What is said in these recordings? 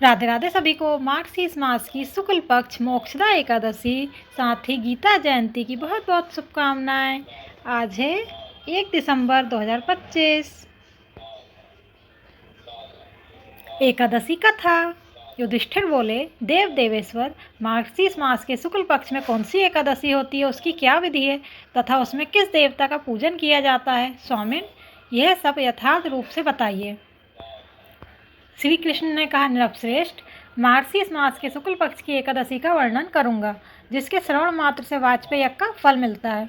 राधे राधे सभी को मार्गशीर्ष मास की शुक्ल पक्ष मोक्षदा एकादशी साथ ही गीता जयंती की बहुत बहुत शुभकामनाएं। आज है 1 दिसंबर 2025। एकादशी कथा। युधिष्ठिर बोले, देव देवेश्वर, मार्गशीर्ष मास के शुक्ल पक्ष में कौन सी एकादशी होती है, उसकी क्या विधि है तथा उसमें किस देवता का पूजन किया जाता है? स्वामिन, यह सब यथार्थ रूप से बताइए। श्री कृष्ण ने कहा, नृपश्रेष्ठ, मार्गशीर्ष मास के शुक्ल पक्ष की एकादशी का वर्णन करूंगा, जिसके श्रवण मात्र से वाजपेय यज्ञ का फल मिलता है।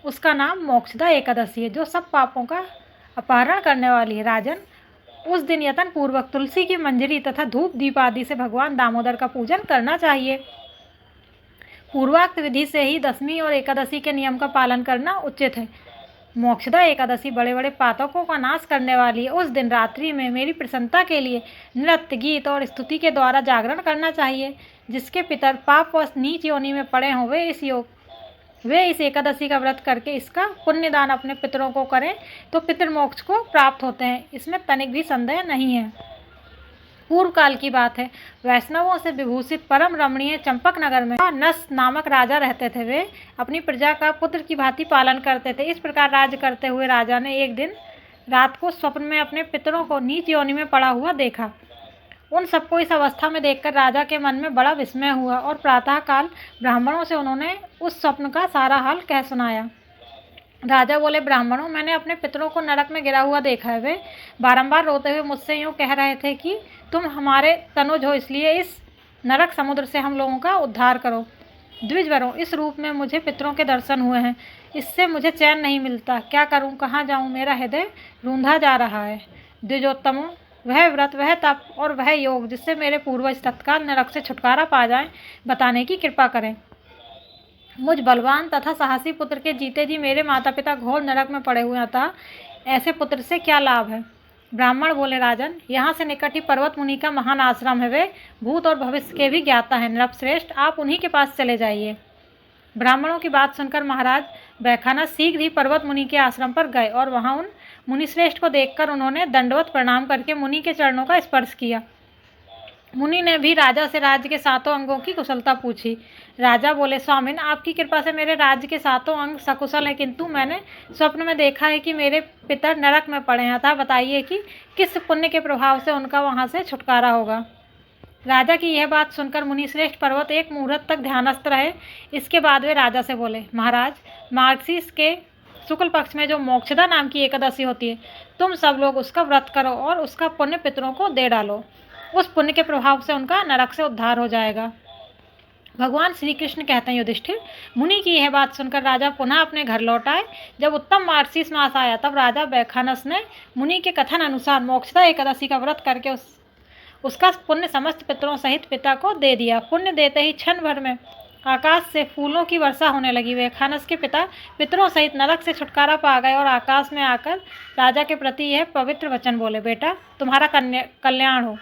उसका नाम मोक्षदा एकादशी है, जो सब पापों का अपहरण करने वाली है। राजन, उस दिन यत्न पूर्वक तुलसी की मंजरी तथा धूप दीप आदि से भगवान दामोदर का पूजन करना चाहिए। पूर्वोक्त विधि से ही दशमी और एकादशी के नियम का पालन करना उचित है। मोक्षदा एकादशी बड़े बड़े पातकों का नाश करने वाली है। उस दिन रात्रि में मेरी प्रसन्नता के लिए नृत्य, गीत और स्तुति के द्वारा जागरण करना चाहिए। जिसके पितर पापवश नीच योनि में पड़े हों, वे इस एकादशी का व्रत करके इसका पुण्यदान अपने पितरों को करें तो पितृमोक्ष को प्राप्त होते हैं। इसमें तनिक भी संदेह नहीं है। पूर्व काल की बात है, वैष्णवों से विभूषित परम रमणीय चंपक नगर में नस नामक राजा रहते थे। वे अपनी प्रजा का पुत्र की भांति पालन करते थे। इस प्रकार राज्य करते हुए राजा ने एक दिन रात को स्वप्न में अपने पितरों को नीच योनि में पड़ा हुआ देखा। उन सबको इस अवस्था में देखकर राजा के मन में बड़ा विस्मय हुआ और प्रातःकाल ब्राह्मणों से उन्होंने उस स्वप्न का सारा हाल कह सुनाया। राजा बोले, ब्राह्मणों, मैंने अपने पितरों को नरक में गिरा हुआ देखा है। वे बारंबार रोते हुए मुझसे यूँ कह रहे थे कि तुम हमारे तनुज हो, इसलिए इस नरक समुद्र से हम लोगों का उद्धार करो। द्विजवरों, इस रूप में मुझे पितरों के दर्शन हुए हैं। इससे मुझे चैन नहीं मिलता। क्या करूं, कहाँ जाऊं? मेरा हृदय रूंधा जा रहा है। द्विजोत्तमों, वह व्रत, वह तप और वह योग जिससे मेरे पूर्वज तत्काल नरक से छुटकारा पा जाएं, बताने की कृपा करें। मुझ बलवान तथा साहसी पुत्र के जीते जी मेरे माता पिता घोर नरक में पड़े हुए, अतः ऐसे पुत्र से क्या लाभ है? ब्राह्मण बोले, राजन, यहाँ से निकट ही पर्वत मुनि का महान आश्रम है। वे भूत और भविष्य के भी ज्ञाता हैं। नृपश्रेष्ठ, आप उन्हीं के पास चले जाइए। ब्राह्मणों की बात सुनकर महाराज बैखाना शीघ्र ही पर्वत मुनि के आश्रम पर गए और वहाँ उन मुनिश्रेष्ठ को देखकर उन्होंने दंडवत प्रणाम करके मुनि के चरणों का स्पर्श किया। मुनि ने भी राजा से राज्य के सातों अंगों की कुशलता पूछी। राजा बोले, स्वामिन, आपकी कृपा से मेरे राज्य के सातों अंग सकुशल हैं, किंतु मैंने स्वप्न में देखा है कि मेरे पितर नरक में पड़े हैं। अतः बताइए कि किस पुण्य के प्रभाव से उनका वहां से छुटकारा होगा। राजा की यह बात सुनकर मुनिश्रेष्ठ पर्वत एक मुहूर्त तक ध्यानस्थ रहे। इसके बाद वे राजा से बोले, महाराज, मार्गशीर्ष के शुक्ल पक्ष में जो मोक्षदा नाम की एकादशी होती है, तुम सब लोग उसका व्रत करो और उसका पुण्य पितरों को दे डालो। उस पुण्य के प्रभाव से उनका नरक से उद्धार हो जाएगा। भगवान श्री कृष्ण कहते हैं, युधिष्ठिर, मुनि की यह बात सुनकर राजा पुनः अपने घर लौट आए। जब उत्तम मार्गशीर्ष मास आया, तब राजा बैखानस ने मुनि के कथन अनुसार मोक्षदा एकादशी का व्रत करके उसका पुण्य समस्त पितरों सहित पिता को दे दिया। पुण्य देते ही क्षण भर में आकाश से फूलों की वर्षा होने लगी। बैखानस के पिता पितरों सहित नरक से छुटकारा पा गए और आकाश में आकर राजा के प्रति यह पवित्र वचन बोले, बेटा, तुम्हारा कल्याण हो।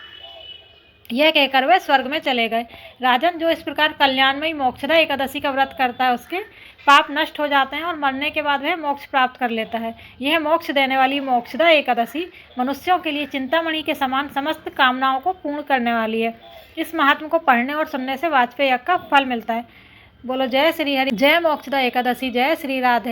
यह कहकर वे स्वर्ग में चले गए। राजन, जो इस प्रकार कल्याणमयी मोक्षदा एकादशी का व्रत करता है, उसके पाप नष्ट हो जाते हैं और मरने के बाद वह मोक्ष प्राप्त कर लेता है। यह मोक्ष देने वाली मोक्षदा एकादशी मनुष्यों के लिए चिंतामणि के समान समस्त कामनाओं को पूर्ण करने वाली है। इस महात्म को पढ़ने और सुनने से वाजपेय यज्ञ का फल मिलता है। बोलो जय श्री हरि, जय मोक्षदा एकादशी, जय श्री राधे।